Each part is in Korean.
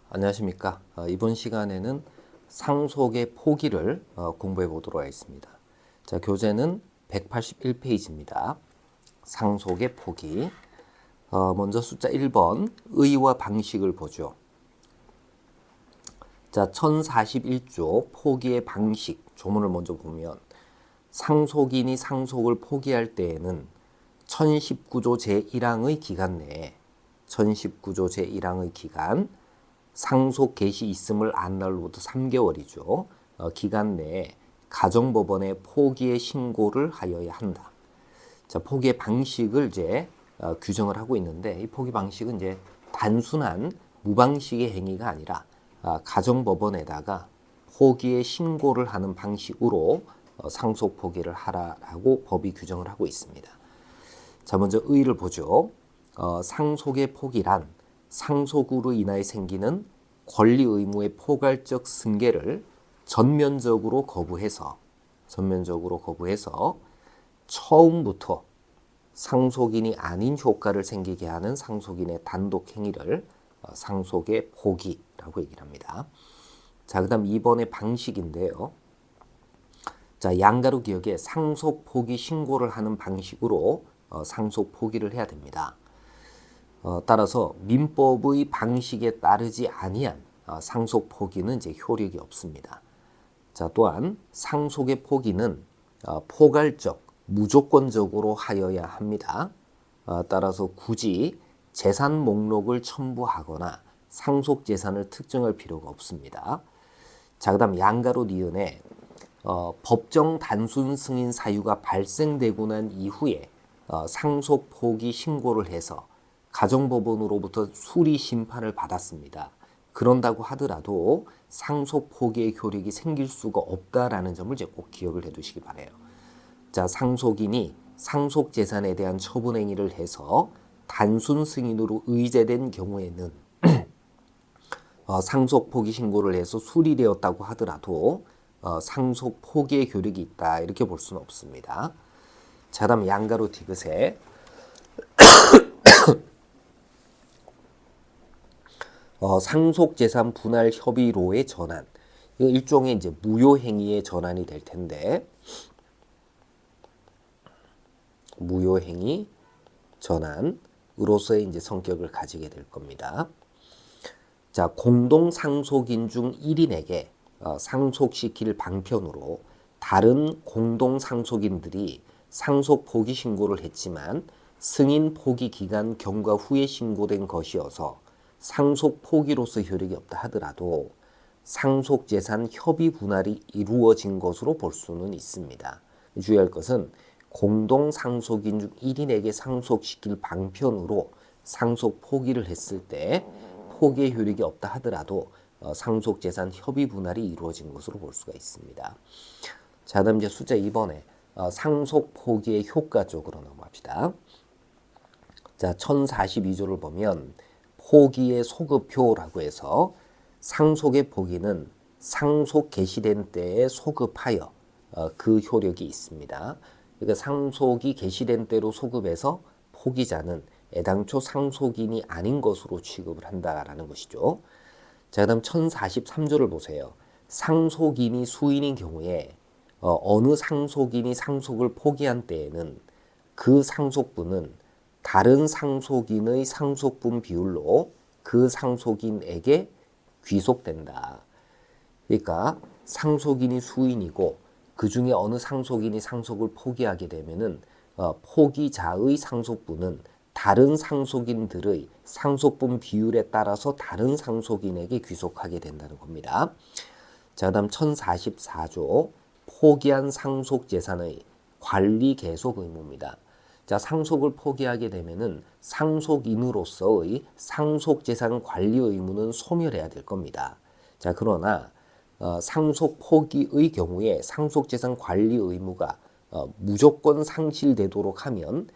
안녕하십니까. 이번 시간에는 상속의 포기를 공부해 보도록 하겠습니다. 자, 교재는 181페이지입니다. 상속의 포기. 먼저 숫자 1번 의의와 방식을 보죠. 자, 1041조 포기의 방식 조문을 먼저 보면 상속인이 상속을 포기할 때에는 1019조 제1항의 기간 내에 1019조 제1항의 기간 상속 개시 있음을 안 날로부터 3개월이죠. 기간 내에 가정법원에 포기의 신고를 하여야 한다. 자, 포기의 방식을 이제 규정을 하고 있는데 이 포기 방식은 이제 단순한 무방식의 행위가 아니라 가정법원에다가 포기의 신고를 하는 방식으로 상속 포기를 하라라고 법이 규정을 하고 있습니다. 자, 먼저 의의를 보죠. 상속의 포기란 상속으로 인하여 생기는 권리 의무의 포괄적 승계를 전면적으로 거부해서 처음부터 상속인이 아닌 효과를 생기게 하는 상속인의 단독 행위를 상속의 포기라고 얘기를 합니다. 자, 그다음 2번의 방식인데요. 자, 양가로 기억에 상속 포기 신고를 하는 방식으로 상속 포기를 해야 됩니다. 따라서 민법의 방식에 따르지 아니한 상속 포기는 이제 효력이 없습니다. 자, 또한 상속의 포기는 포괄적, 무조건적으로 하여야 합니다. 따라서 굳이 재산 목록을 첨부하거나 상속 재산을 특정할 필요가 없습니다. 자, 그다음 양가로 니은에 법정 단순 승인 사유가 발생되고 난 이후에 상속 포기 신고를 해서 가정법원으로부터 수리 심판을 받았습니다. 그런다고 하더라도 상속 포기의 효력이 생길 수가 없다라는 점을 이제 꼭 기억을 해두시기 바래요. 자, 상속인이 상속 재산에 대한 처분 행위를 해서 단순 승인으로 의제된 경우에는 상속 포기 신고를 해서 수리되었다고 하더라도 상속 포기의 효력이 있다 이렇게 볼 수는 없습니다. 자, 다음 양가로 디귿에 상속재산 분할 협의로의 전환. 이거 일종의 이제 무효행위의 전환이 될 텐데, 무효행위 전환으로서의 이제 성격을 가지게 될 겁니다. 자, 공동 상속인 중 1인에게 상속시킬 방편으로 다른 공동 상속인들이 상속 포기 신고를 했지만 승인 포기 기간 경과 후에 신고된 것이어서 상속 포기로서 효력이 없다 하더라도 상속 재산 협의 분할이 이루어진 것으로 볼 수는 있습니다. 주의할 것은 공동 상속인 중 1인에게 상속시킬 방편으로 상속 포기를 했을 때 포기의 효력이 없다 하더라도 상속 재산 협의 분할이 이루어진 것으로 볼 수가 있습니다. 자, 다음 이제 숫자 2번에 상속 포기의 효과 쪽으로 넘어갑시다. 자, 1042조를 보면 포기의 소급효라고 해서 상속의 포기는 상속 개시된 때에 소급하여 그 효력이 있습니다. 그러니까 상속이 개시된 때로 소급해서 포기자는 애당초 상속인이 아닌 것으로 취급을 한다라는 것이죠. 자, 그다음 1043조를 보세요. 상속인이 수인인 경우에 어느 상속인이 상속을 포기한 때에는 그 상속분은 다른 상속인의 상속분 비율로 그 상속인에게 귀속된다. 그러니까 상속인이 수인이고 그 중에 어느 상속인이 상속을 포기하게 되면은 포기자의 상속분은 다른 상속인들의 상속분 비율에 따라서 다른 상속인에게 귀속하게 된다는 겁니다. 자, 그다음 1044조 포기한 상속 재산의 관리 계속 의무입니다. 자, 상속을 포기하게 되면은 상속인으로서의 상속재산 관리 의무는 소멸해야 될 겁니다. 자, 그러나 상속 포기의 경우에 상속재산 관리 의무가 무조건 상실되도록 하면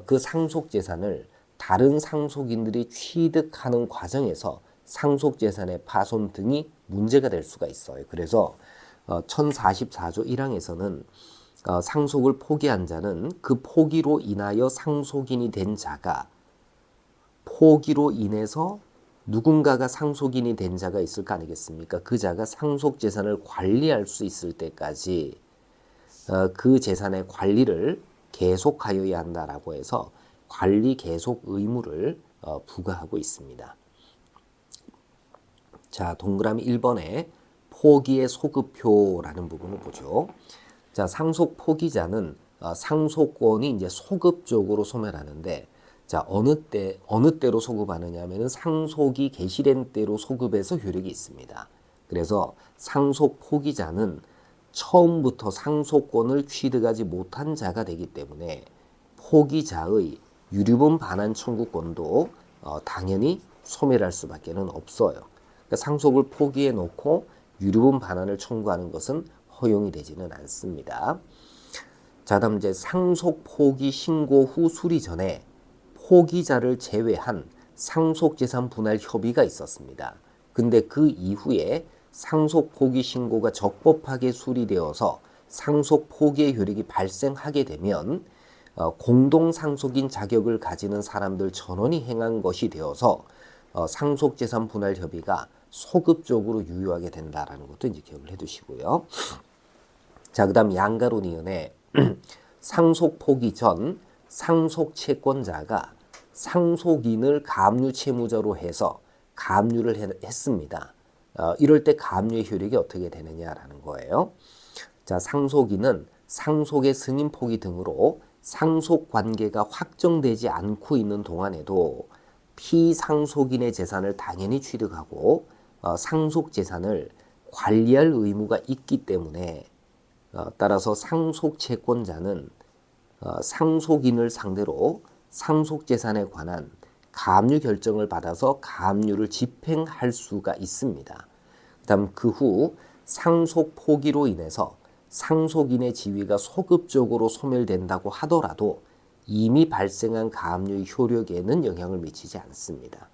그 상속재산을 다른 상속인들이 취득하는 과정에서 상속재산의 파손 등이 문제가 될 수가 있어요. 그래서 1044조 1항에서는 상속을 포기한 자는 그 포기로 인하여 상속인이 된 자가 포기로 인해서 누군가가 상속인이 된 자가 있을 거 아니겠습니까? 그 자가 상속 재산을 관리할 수 있을 때까지 그 재산의 관리를 계속하여야 한다라고 해서 관리 계속 의무를 부과하고 있습니다. 자, 동그라미 1번에 포기의 소급표라는 부분을 보죠. 자, 상속 포기자는 상속권이 이제 소급적으로 소멸하는데, 자, 어느 때로 소급하느냐 하면은 상속이 개시된 때로 소급해서 효력이 있습니다. 그래서 상속 포기자는 처음부터 상속권을 취득하지 못한 자가 되기 때문에 포기자의 유류분 반환 청구권도 당연히 소멸할 수밖에는 없어요. 그러니까 상속을 포기해 놓고 유류분 반환을 청구하는 것은 허용이 되지는 않습니다. 자, 다음 이제 상속 포기 신고 후 수리 전에 포기자를 제외한 상속재산 분할 협의가 있었습니다. 근데 그 이후에 상속 포기 신고가 적법하게 수리되어서 상속 포기의 효력이 발생하게 되면 공동 상속인 자격을 가지는 사람들 전원이 행한 것이 되어서 상속재산 분할 협의가 소급적으로 유효하게 된다라는 것도 이제 기억을 해두시고요. 자, 그다음 양가론위원회 상속 포기 전 상속 채권자가 상속인을 가압류 채무자로 해서 가압류를 했습니다. 이럴 때 가압류의 효력이 어떻게 되느냐라는 거예요. 자, 상속인은 상속의 승인 포기 등으로 상속 관계가 확정되지 않고 있는 동안에도 피상속인의 재산을 당연히 취득하고 상속 재산을 관리할 의무가 있기 때문에 따라서 상속 채권자는 상속인을 상대로 상속 재산에 관한 가압류 결정을 받아서 가압류를 집행할 수가 있습니다. 그다음 그 후 상속 포기로 인해서 상속인의 지위가 소급적으로 소멸된다고 하더라도 이미 발생한 가압류의 효력에는 영향을 미치지 않습니다.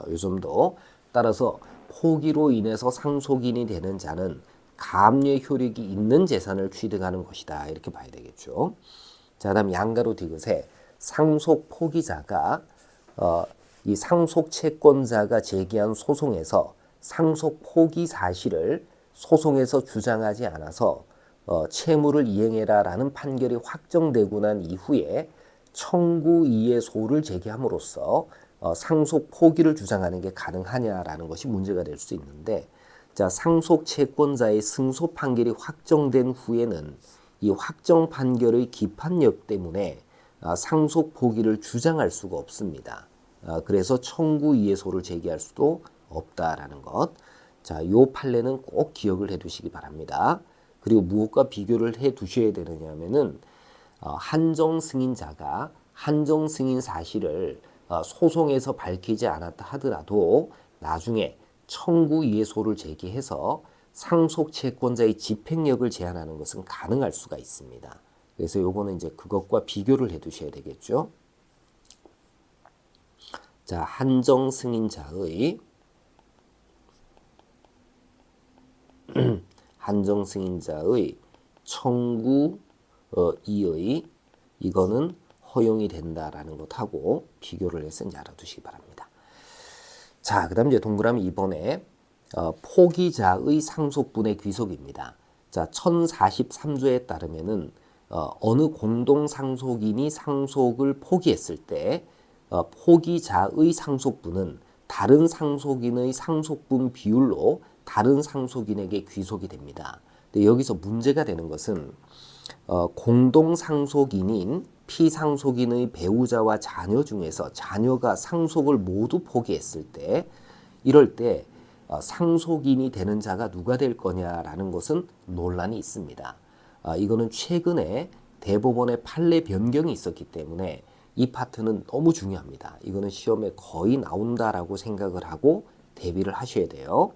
이 점도 따라서 포기로 인해서 상속인이 되는 자는 가압류의 효력이 있는 재산을 취득하는 것이다. 이렇게 봐야 되겠죠. 자, 다음 양가로 디귿에 상속 포기자가 이 상속 채권자가 제기한 소송에서 상속 포기 사실을 소송에서 주장하지 않아서 채무를 이행해라라는 판결이 확정되고 난 이후에 청구 이의소를 제기함으로써 상속 포기를 주장하는 게 가능하냐라는 것이 문제가 될 수 있는데, 자, 상속 채권자의 승소 판결이 확정된 후에는 이 확정 판결의 기판력 때문에 상속 포기를 주장할 수가 없습니다. 그래서 청구 이의소를 제기할 수도 없다라는 것. 자, 요 판례는 꼭 기억을 해 두시기 바랍니다. 그리고 무엇과 비교를 해 두셔야 되느냐면은 한정 승인자가 한정 승인 사실을 소송에서 밝히지 않았다 하더라도 나중에 청구 이의소를 제기해서 상속 채권자의 집행력을 제한하는 것은 가능할 수가 있습니다. 그래서 요거는 이제 그것과 비교를 해 두셔야 되겠죠. 자, 한정 승인자의 한정 승인자의 청구 이의 이거는 허용이 된다라는 것하고 비교를 해서 이제 알아두시기 바랍니다. 자, 그다음 이제 동그라미 2번에 포기자의 상속분의 귀속입니다. 자, 1043조에 따르면은 어느 공동 상속인이 상속을 포기했을 때 포기자의 상속분은 다른 상속인의 상속분 비율로 다른 상속인에게 귀속이 됩니다. 근데 여기서 문제가 되는 것은 공동 상속인인 피상속인의 배우자와 자녀 중에서 자녀가 상속을 모두 포기했을 때, 이럴 때 상속인이 되는 자가 누가 될 거냐라는 것은 논란이 있습니다. 이거는 최근에 대법원의 판례 변경이 있었기 때문에 이 파트는 너무 중요합니다. 이거는 시험에 거의 나온다라고 생각을 하고 대비를 하셔야 돼요.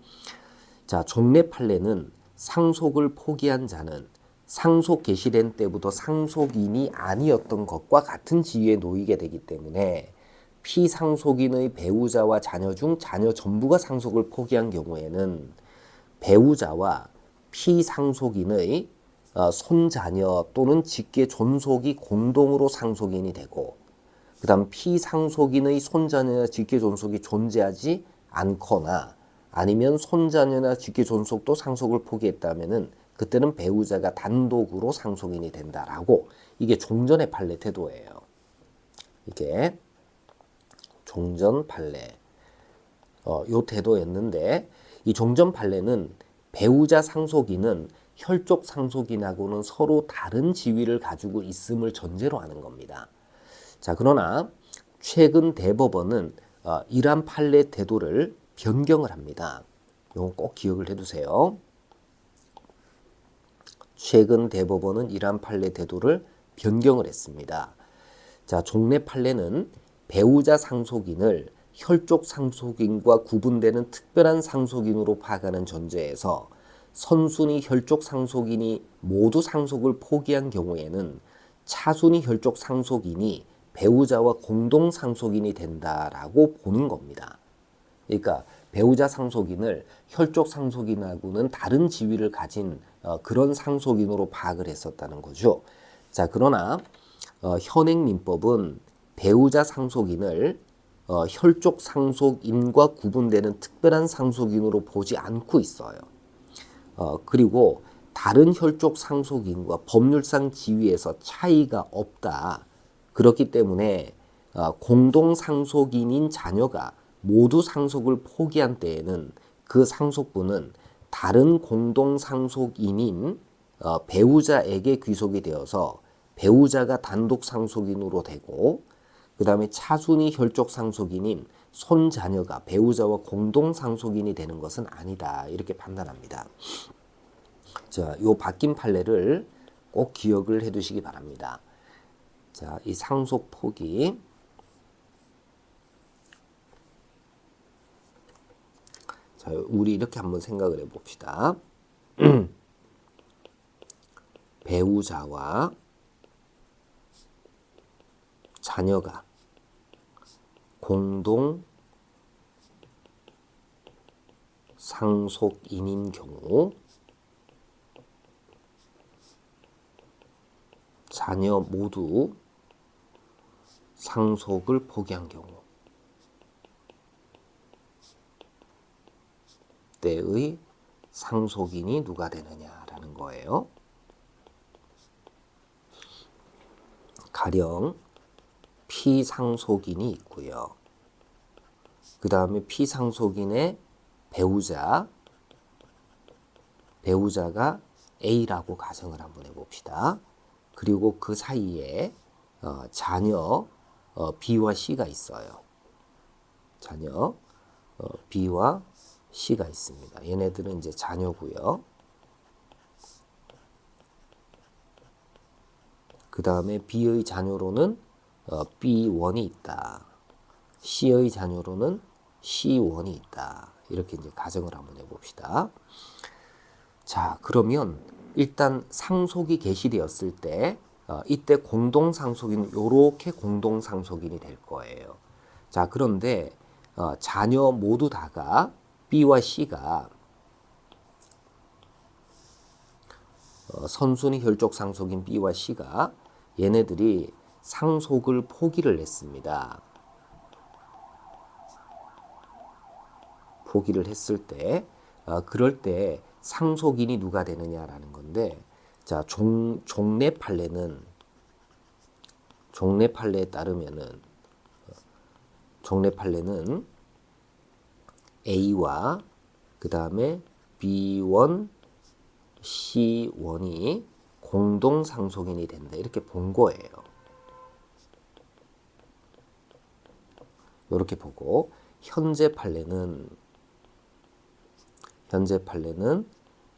자, 종래 판례는 상속을 포기한 자는 상속 개시된 때부터 상속인이 아니었던 것과 같은 지위에 놓이게 되기 때문에 피상속인의 배우자와 자녀 중 자녀 전부가 상속을 포기한 경우에는 배우자와 피상속인의 손자녀 또는 직계 존속이 공동으로 상속인이 되고, 그 다음 피상속인의 손자녀 직계 존속이 존재하지 않거나 아니면 손자녀나 직계 존속도 상속을 포기했다면은 그때는 배우자가 단독으로 상속인이 된다라고, 이게 종전의 판례 태도예요. 이게 종전 판례 요 태도였는데, 이 종전 판례는 배우자 상속인은 혈족 상속인하고는 서로 다른 지위를 가지고 있음을 전제로 하는 겁니다. 자, 그러나 최근 대법원은 이러한 판례 태도를 변경을 합니다. 이건 꼭 기억을 해두세요. 최근 대법원은 이러한 판례 태도를 변경을 했습니다. 자, 종래 판례는 배우자 상속인을 혈족 상속인과 구분되는 특별한 상속인으로 파악하는 전제에서 선순위 혈족 상속인이 모두 상속을 포기한 경우에는 차순위 혈족 상속인이 배우자와 공동 상속인이 된다라고 보는 겁니다. 그러니까 배우자 상속인을 혈족 상속인하고는 다른 지위를 가진 그런 상속인으로 파악을 했었다는 거죠. 자, 그러나 현행 민법은 배우자 상속인을 혈족 상속인과 구분되는 특별한 상속인으로 보지 않고 있어요. 그리고 다른 혈족 상속인과 법률상 지위에서 차이가 없다. 그렇기 때문에 공동 상속인인 자녀가 모두 상속을 포기한 때에는 그 상속분은 다른 공동 상속인인 배우자에게 귀속이 되어서 배우자가 단독 상속인으로 되고, 그 다음에 차순위 혈족 상속인인 손자녀가 배우자와 공동 상속인이 되는 것은 아니다. 이렇게 판단합니다. 자, 요 바뀐 판례를 꼭 기억을 해 두시기 바랍니다. 자, 이 상속 포기. 자, 우리 이렇게 한번 생각을 해 봅시다. 배우자와 자녀가 공동 상속인인 경우, 자녀 모두 상속을 포기한 경우 때의 상속인이 누가 되느냐라는 거예요. 가령 피상속인이 있고요. 그 다음에 피상속인의 배우자가 A라고 가정을 한번 해봅시다. 그리고 그 사이에 자녀 B와 C가 있어요. 자녀 B와 C가 있습니다. 얘네들은 이제 자녀고요. 그 다음에 B의 자녀로는 B1이 있다. C의 자녀로는 C1이 있다. 이렇게 이제 가정을 한번 해봅시다. 자, 그러면 일단 상속이 개시되었을 때 이때 공동상속인, 요렇게 공동상속인이 될 거예요. 자, 그런데 자녀 모두 다가 B와 C가 선순위 혈족 상속인 B와 C가 얘네들이 상속을 포기를 했습니다. 포기를 했을 때 그럴 때 상속인이 누가 되느냐라는 건데, 자, 종래 판례에 따르면은 종래 판례는 A와 그 다음에 B1, C1이 공동 상속인이 된다. 이렇게 본 거예요. 이렇게 보고, 현재 판례는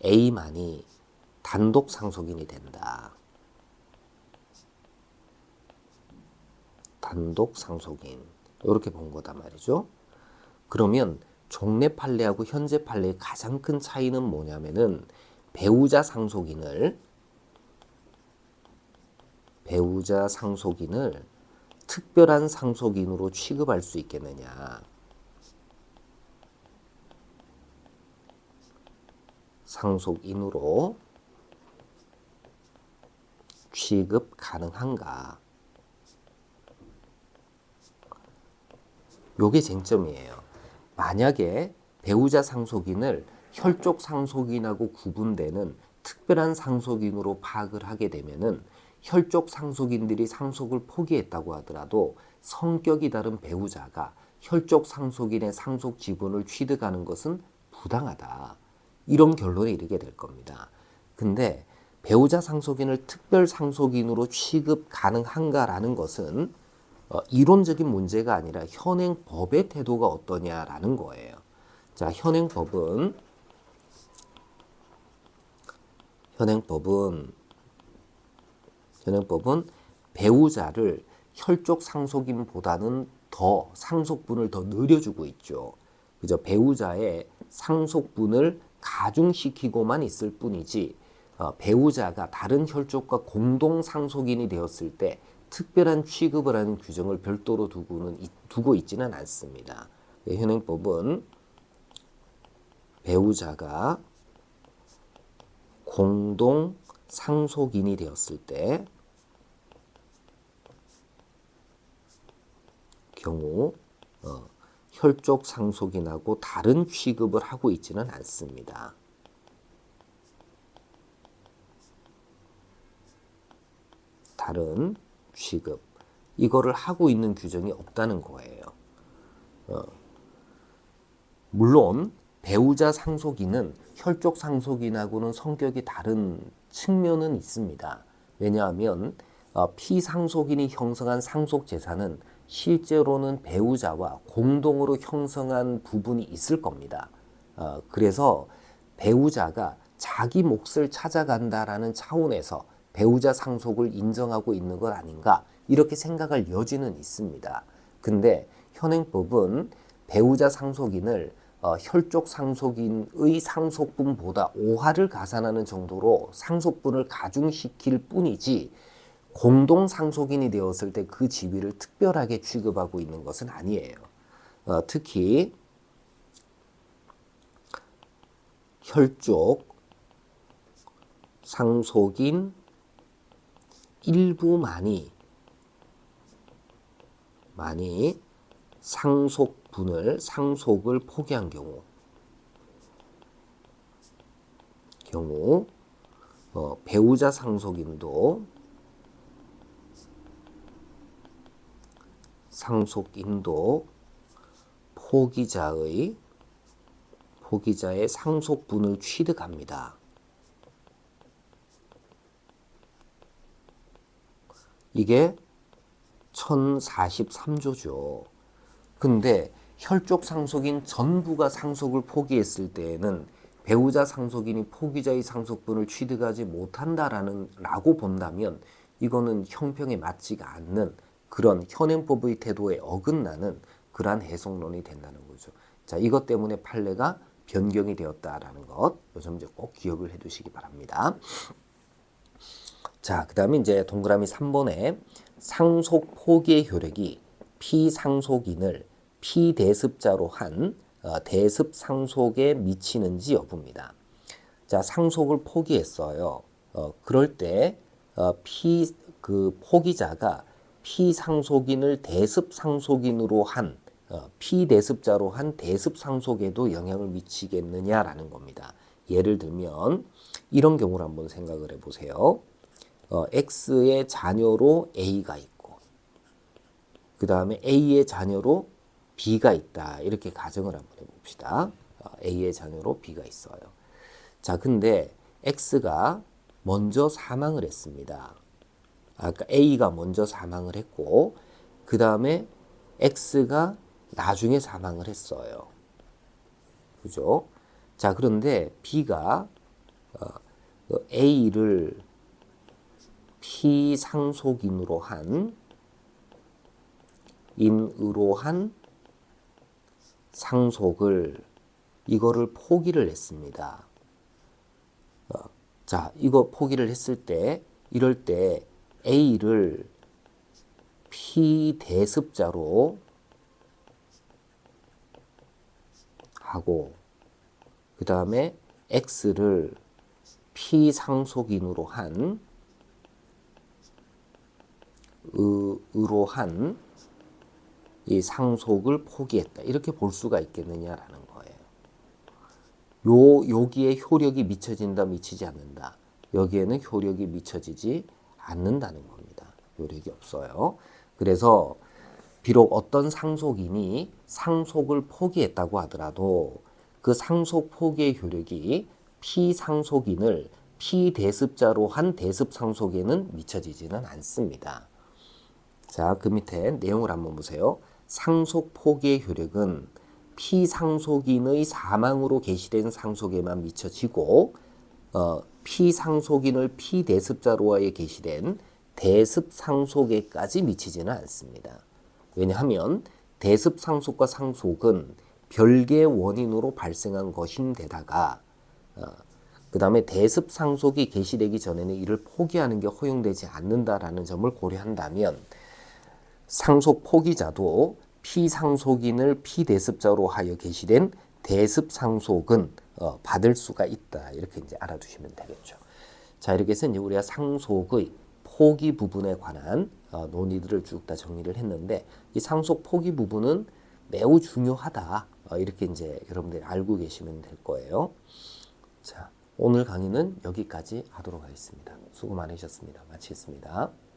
A만이 단독 상속인이 된다. 단독 상속인. 이렇게 본 거단 말이죠. 그러면 종래 판례하고 현재 판례의 가장 큰 차이는 뭐냐면은 배우자 상속인을 특별한 상속인으로 취급할 수 있겠느냐. 상속인으로 취급 가능한가. 요게 쟁점이에요. 만약에 배우자 상속인을 혈족 상속인하고 구분되는 특별한 상속인으로 파악을 하게 되면은 혈족 상속인들이 상속을 포기했다고 하더라도 성격이 다른 배우자가 혈족 상속인의 상속 지분을 취득하는 것은 부당하다. 이런 결론에 이르게 될 겁니다. 근데 배우자 상속인을 특별 상속인으로 취급 가능한가라는 것은 이론적인 문제가 아니라 현행 법의 태도가 어떠냐라는 거예요. 자, 현행법은 배우자를 혈족 상속인보다는 더 상속분을 더 늘려주고 있죠. 그죠? 배우자의 상속분을 가중시키고만 있을 뿐이지 배우자가 다른 혈족과 공동 상속인이 되었을 때 특별한 취급을 하는 규정을 별도로 두고 있지는 않습니다. 현행법은 배우자가 공동 상속인이 되었을 때 경우 혈족 상속인하고 다른 취급을 하고 있지는 않습니다. 다른 취급 이거를 하고 있는 규정이 없다는 거예요. 물론 배우자 상속인은 혈족 상속인하고는 성격이 다른 측면은 있습니다. 왜냐하면 피상속인이 형성한 상속재산은 실제로는 배우자와 공동으로 형성한 부분이 있을 겁니다. 그래서 배우자가 자기 몫을 찾아간다라는 차원에서 배우자 상속을 인정하고 있는 것 아닌가 이렇게 생각할 여지는 있습니다. 근데 현행법은 배우자 상속인을 혈족 상속인의 상속분보다 5하를 가산하는 정도로 상속분을 가중시킬 뿐이지 공동 상속인이 되었을 때 그 지위를 특별하게 취급하고 있는 것은 아니에요. 특히 혈족 상속인 일부만이 상속을 포기한 경우 배우자 상속인도 포기자의 상속분을 취득합니다. 이게 1043조죠. 근데 혈족 상속인 전부가 상속을 포기했을 때에는 배우자 상속인이 포기자의 상속분을 취득하지 못한다라고 본다면 이거는 형평에 맞지가 않는 그런 현행법의 태도에 어긋나는 그러한 해석론이 된다는 거죠. 자, 이것 때문에 판례가 변경이 되었다라는 것, 이 점 꼭 기억을 해두시기 바랍니다. 자, 그 다음에 이제 동그라미 3번에 상속 포기의 효력이 피상속인을 피대습자로 한 대습 상속에 미치는지 여부입니다. 자, 상속을 포기했어요. 그럴 때 포기자가 피상속인을 대습 상속인으로 한 피대습자로 한 대습 상속에도 영향을 미치겠느냐라는 겁니다. 예를 들면 이런 경우를 한번 생각을 해보세요. X의 자녀로 A가 있고 그 다음에 A의 자녀로 B가 있다. 이렇게 가정을 한번 해봅시다. A의 자녀로 B가 있어요. 자, 근데 X가 먼저 사망을 했습니다. 아까 A가 먼저 사망을 했고 그 다음에 X가 나중에 사망을 했어요. 그죠? 자, 그런데 B가 A를 피상속인으로 한 상속을 이거를 포기를 했습니다. 자, 이거 포기를 했을 때 이럴 때 A를 피대습자로 하고 그 다음에 X를 피상속인으로 한 이 상속을 포기했다. 이렇게 볼 수가 있겠느냐라는 거예요. 여기에 효력이 미쳐진다, 미치지 않는다. 여기에는 효력이 미쳐지지 않는다는 겁니다. 효력이 없어요. 그래서 비록 어떤 상속인이 상속을 포기했다고 하더라도 그 상속 포기의 효력이 피상속인을 피대습자로 한 대습상속에는 미쳐지지는 않습니다. 자, 그 밑에 내용을 한번 보세요. 상속 포기의 효력은 피상속인의 사망으로 개시된 상속에만 미쳐지고 피상속인을 피대습자로하여 개시된 대습상속에까지 미치지는 않습니다. 왜냐하면 대습상속과 상속은 별개의 원인으로 발생한 것인데다가 그 다음에 대습상속이 개시되기 전에는 이를 포기하는 게 허용되지 않는다라는 점을 고려한다면 상속 포기자도 피상속인을 피대습자로 하여 개시된 대습상속은 받을 수가 있다. 이렇게 이제 알아두시면 되겠죠. 자, 이렇게 해서 이제 우리가 상속의 포기 부분에 관한 논의들을 쭉 다 정리를 했는데 이 상속 포기 부분은 매우 중요하다. 이렇게 이제 여러분들이 알고 계시면 될 거예요. 자, 오늘 강의는 여기까지 하도록 하겠습니다. 수고 많으셨습니다. 마치겠습니다.